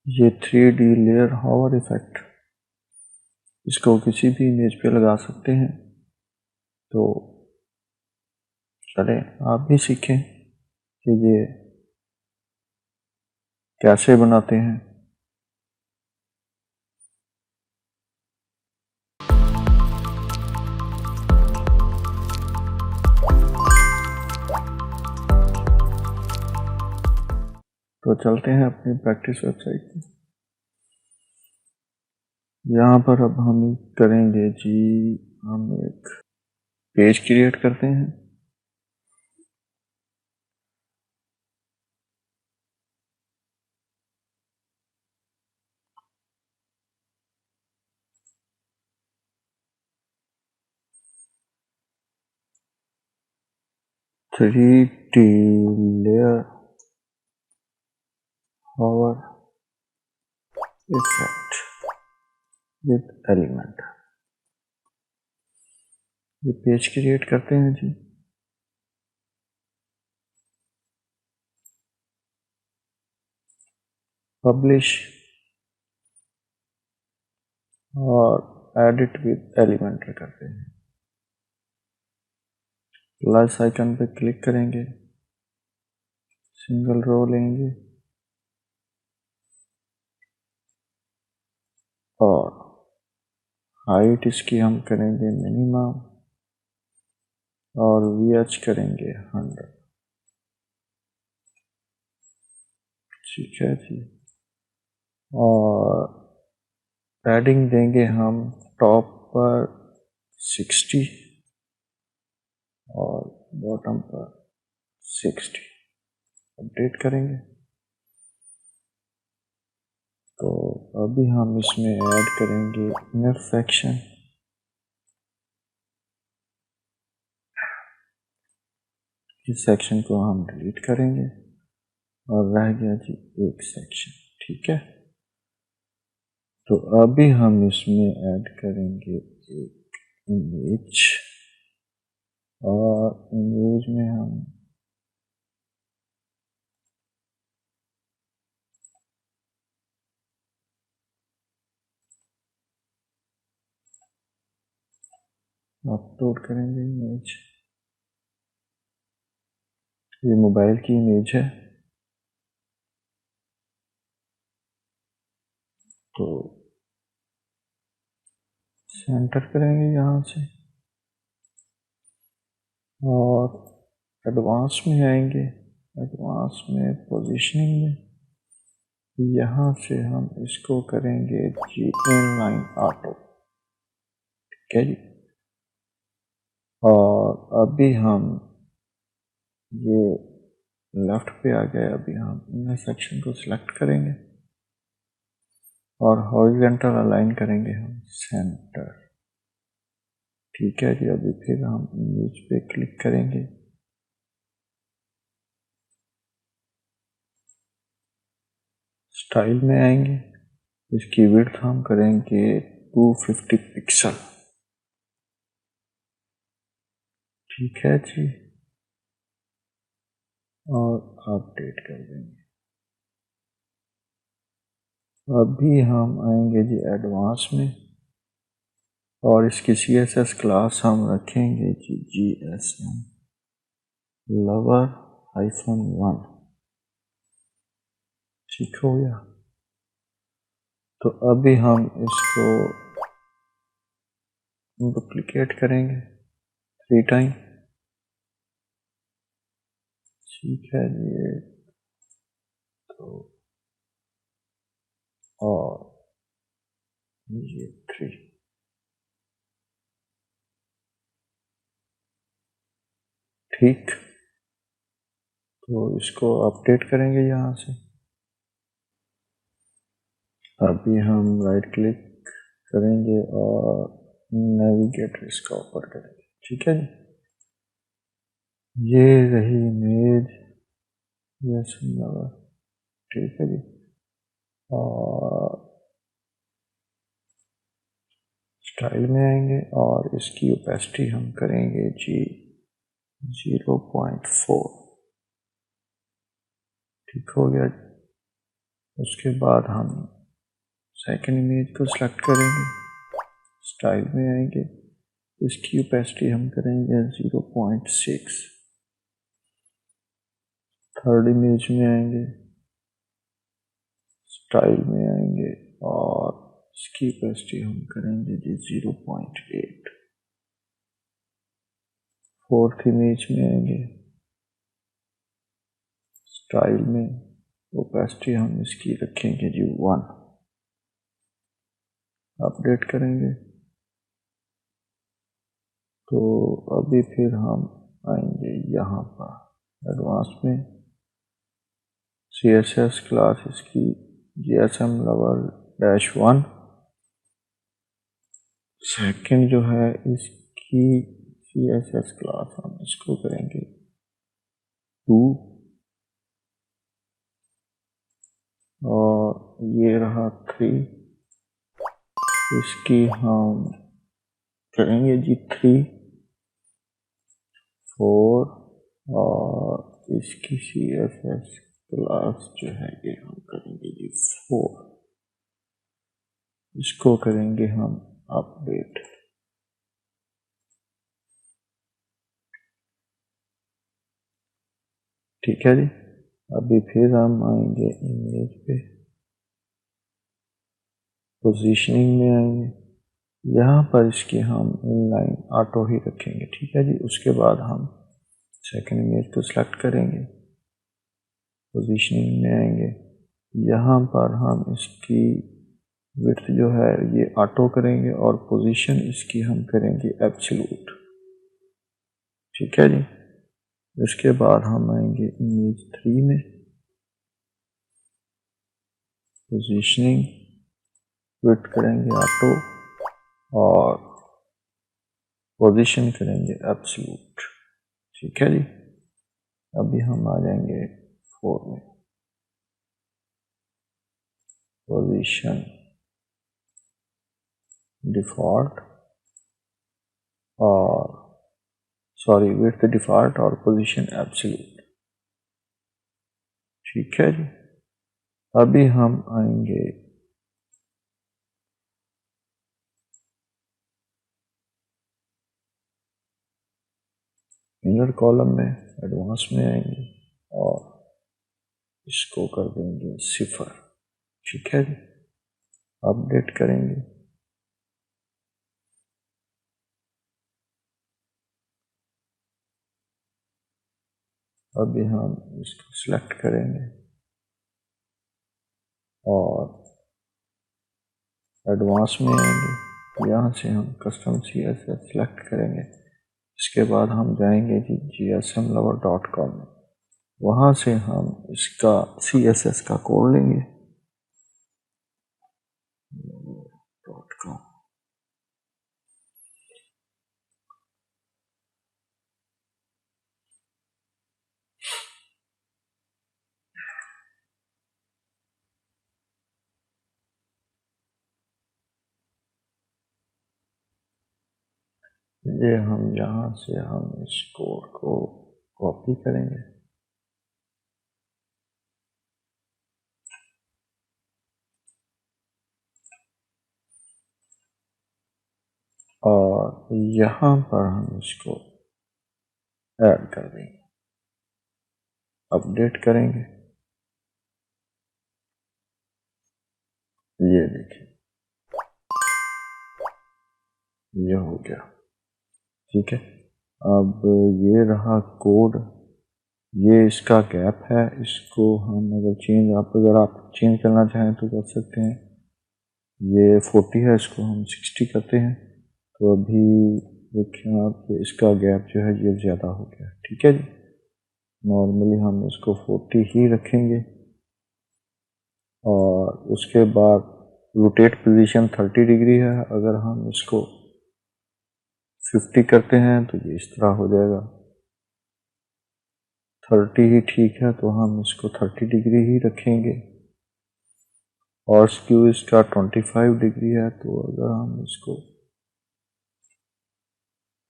ये 3D layer hover effect, इसको किसी भी इमेज पे लगा सकते हैं। तो चलें आप भी सीखें कि ये कैसे बनाते हैं। तो चलते हैं अपनी प्रैक्टिस वेबसाइट पे। यहाँ पर अब हम करेंगे जी, हम एक पेज क्रिएट करते हैं। Three D layer hover effect with element, ये पेज क्रिएट करते हैं जी। पब्लिश और एडिट विद एलिमेंट करते हैं। प्लस आइकन पे क्लिक करेंगे, सिंगल रो लेंगे और हाइट इसकी हम करेंगे मिनिमम और VH करेंगे 100। ठीक है जी। और पैडिंग देंगे हम टॉप पर 60 और बॉटम पर 60। अपडेट करेंगे तो अभी हम इसमें ऐड करेंगे इनर सेक्शन। इस सेक्शन को हम डिलीट करेंगे और रह गया जी एक सेक्शन। ठीक है, तो अभी हम इसमें ऐड करेंगे एक इमेज और इमेज में हम अपलोड करेंगे इमेज। ये मोबाइल की इमेज है, तो सेंटर करेंगे यहाँ से और एडवांस में आएंगे। एडवांस में पोजीशनिंग में यहाँ से हम इसको करेंगे जी इनलाइन ऑटो। ठीक है जी। और अभी हम ये लेफ्ट पे आ गए, अभी हम इनर सेक्शन को सिलेक्ट करेंगे और हॉरिजॉन्टल अलाइन करेंगे हम सेंटर। ठीक है जी। अभी फिर हम इमेज पे क्लिक करेंगे, स्टाइल में आएंगे, इसकी विड्थ हम करेंगे 250 पिक्सल। ठीक है जी, और अपडेट कर देंगे। अभी हम आएंगे जी एडवांस में और इसकी CSS क्लास हम रखेंगे जी GSM lover -1। ठीक हो गया। तो अभी हम इसको डुप्लीकेट करेंगे 3 टाइम। ठीक है जी। तो और ये 3। ठीक, तो इसको अपडेट करेंगे यहाँ से। अभी हम राइट क्लिक करेंगे और नेविगेटर इसका ऊपर करेंगे। ठीक है जी। ये रही इमेज, यस लवर। ठीक है जी। और स्टाइल में आएंगे और इसकी ओपेसिटी हम करेंगे जी 0.4। ठीक हो गया। उसके बाद हम सेकंड इमेज को सिलेक्ट करेंगे, स्टाइल में आएंगे, इसकी ओपेसिटी हम करेंगे 0.6। थर्ड इमेज में आएंगे, स्टाइल में आएंगे और इसकी ओपेसिटी हम करेंगे जी 0.8। फोर्थ इमेज में आएंगे, स्टाइल में ओपेसिटी हम इसकी रखेंगे जी 1। अपडेट करेंगे तो अभी फिर हम आएंगे यहाँ पर एडवांस में, CSS क्लास इसकी GSM लेवल -1। सेकंड जो है इसकी CSS क्लास हम इसको करेंगे 2 और ये रहा 3, इसकी हम करेंगे जी 3, 4 और इसकी CSS क्लास जो है ये हम करेंगे जी 4। इसको करेंगे हम अपडेट। ठीक है जी। अभी फिर हम आएंगे इमेज पे, पोजीशनिंग में आएंगे, यहाँ पर इसकी हम इनलाइन ऑटो ही रखेंगे। ठीक है जी। उसके बाद हम सेकंड इमेज को सिलेक्ट करेंगे, पोजीशनिंग में आएंगे, यहाँ पर हम इसकी विड्थ जो है ये ऑटो करेंगे और पोजीशन इसकी हम करेंगे एब्सोल्यूट। ठीक है जी। इसके बाद हम आएंगे इमेज 3 में, पोजीशनिंग, विड्थ करेंगे ऑटो और पोजीशन करेंगे एब्सोल्यूट। ठीक है जी। अभी हम आ जाएंगे 4 में, पोजीशन डिफॉल्ट और सॉरी विड्थ डिफॉल्ट और पोजीशन एब्सोल्यूट। ठीक है जी। अभी हम आएंगे इनर कॉलम में, एडवांस में आएंगे और इसको कर देंगे 0। ठीक है जी। अपडेट करेंगे अभी हम इसको सिलेक्ट करेंगे और एडवांस में आएंगे, यहाँ से हम कस्टम CSS सिलेक्ट करेंगे। इसके बाद हम जाएंगे जी gsmlover.com में, वहाँ से हम इसका CSS का कोड लेंगे .com। ये हम यहाँ से हम इस कोड को कॉपी करेंगे और यहाँ पर हम इसको ऐड कर देंगे। अपडेट करेंगे, ये देखिए ये हो गया। ठीक है। अब ये रहा कोड, ये इसका गैप है, इसको हम अगर आप चेंज करना चाहें तो कर सकते हैं। ये 40 है, इसको हम 60 करते हैं तो अभी देखिए आप इसका गैप जो है ये ज़्यादा हो गया। ठीक है जी। नॉर्मली हम इसको 40 ही रखेंगे और उसके बाद रोटेट पोजीशन 30 डिग्री है, अगर हम इसको 50 करते हैं तो ये इस तरह हो जाएगा। 30 ही ठीक है तो हम इसको 30 डिग्री ही रखेंगे और स्क्यू इसका 25 डिग्री है तो अगर हम इसको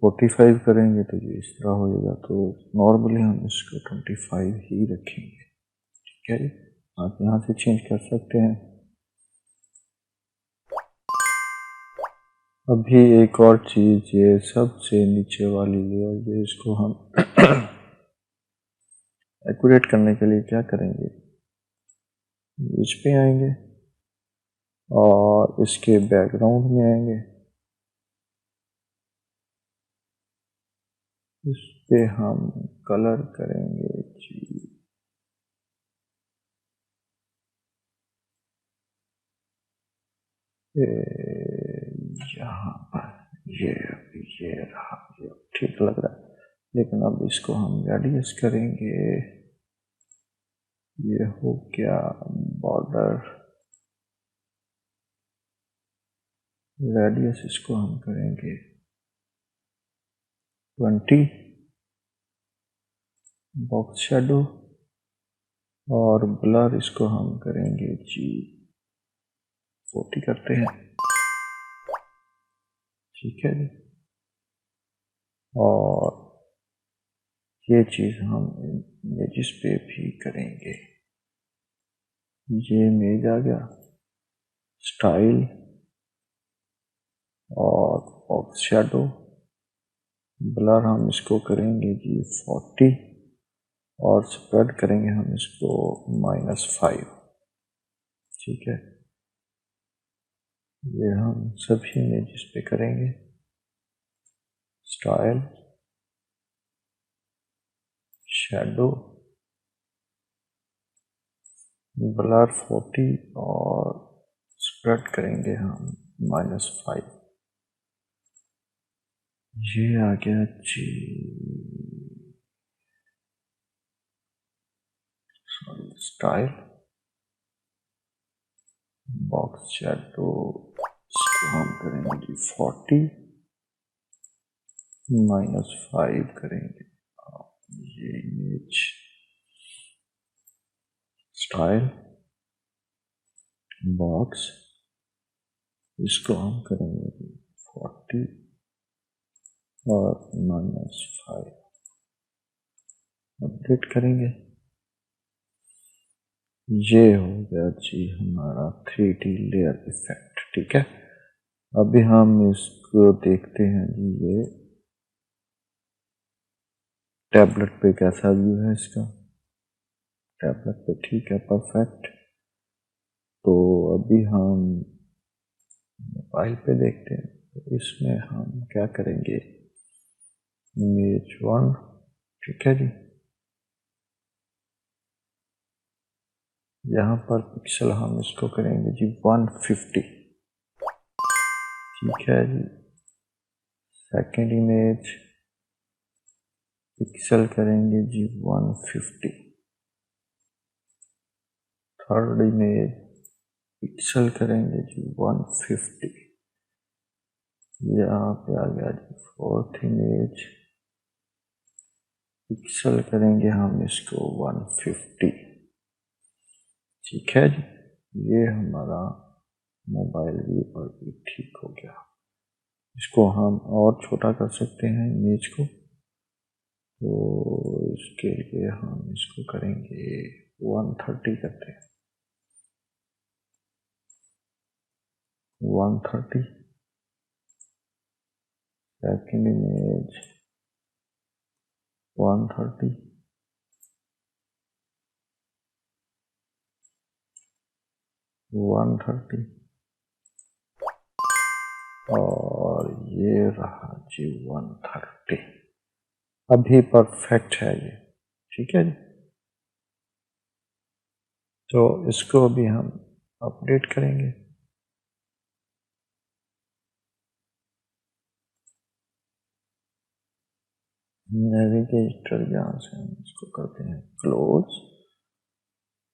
45 करेंगे तो ये इस तरह हो जाएगा। तो नॉर्मली हम इसको 25 ही रखेंगे। ठीक है जी। आप यहाँ से चेंज कर सकते हैं। अभी एक और चीज, ये सबसे नीचे वाली लेयर, ये इसको हम एक्यूरेट करने के लिए क्या करेंगे, इस पे आएंगे और इसके बैकग्राउंड में आएंगे, इस पे हम कलर करेंगे जी, यहाँ पर ये रहा, ये ठीक लग रहा है। लेकिन अब इसको हम रेडियस करेंगे, ये हो गया बॉर्डर, रेडियस इसको हम करेंगे 20, बॉक्स शेडो और ब्लर इसको हम करेंगे जी 40 करते हैं, ठीक है जी। और ये चीज हम इमेजेस पे भी करेंगे, ये इमेज आ गया, स्टाइल और बॉक्स शेडो, ब्लर हम इसको करेंगे जी 40 और स्प्रेड करेंगे हम इसको -5, ठीक है। ये हम सभी इमेजेस पे करेंगे, स्टाइल, शेडो, ब्लर 40 और स्प्रेड करेंगे हम -5। ये आ गया जी, सॉरी, स्टाइल, बॉक्स शेडो, इसको हम करेंगे जी 40 -5 करेंगे, ये इमेज, स्टाइल, बॉक्स, इसको हम करेंगे 40 और -5, अपडेट करेंगे। ये हो गया जी हमारा 3D लेयर इफेक्ट, ठीक है। अभी हम इसको देखते हैं जी, ये टैबलेट पे कैसा व्यू है इसका, टैबलेट पे ठीक है, परफेक्ट। तो अभी हम मोबाइल पे देखते हैं, तो इसमें हम क्या करेंगे, इमेज 1, ठीक है जी। यहाँ पर पिक्सल हम इसको करेंगे जी 150, ठीक है जी। सेकेंड इमेज पिक्सल करेंगे जी 150, थर्ड इमेज पिक्सल करेंगे जी 150, यहाँ पे आ गया जी फोर्थ इमेज, पिक्सल करेंगे हम इसको 150, ठीक है जी। ये हमारा मोबाइल व्यू पर भी ठीक हो गया। इसको हम और छोटा कर सकते हैं इमेज को, तो इसके लिए हम इसको करेंगे 130 करते हैं, 130, सेकेंड इमेज 130, 130 और ये रहा जी 130। अभी परफेक्ट है ये, ठीक है जी। तो इसको अभी हम अपडेट करेंगे, नेविगेटर, यहाँ से हम इसको करते हैं क्लोज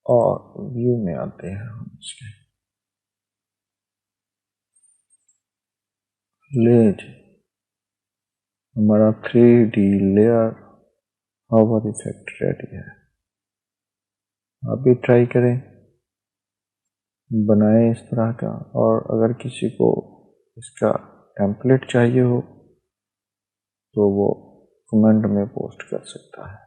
और व्यू में आते हैं हम इसके, लेज, हमारा 3D layer hover effect ready है। अभी ट्राई करें, बनाएं इस तरह का, और अगर किसी को इसका टेम्पलेट चाहिए हो तो वो कमेंट में पोस्ट कर सकता है।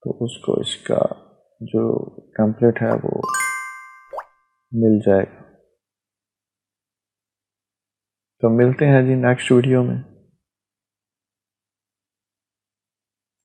तो उसको इसका जो टेम्पलेट है वो मिल जाएगा। तो मिलते हैं जी नेक्स्ट वीडियो में।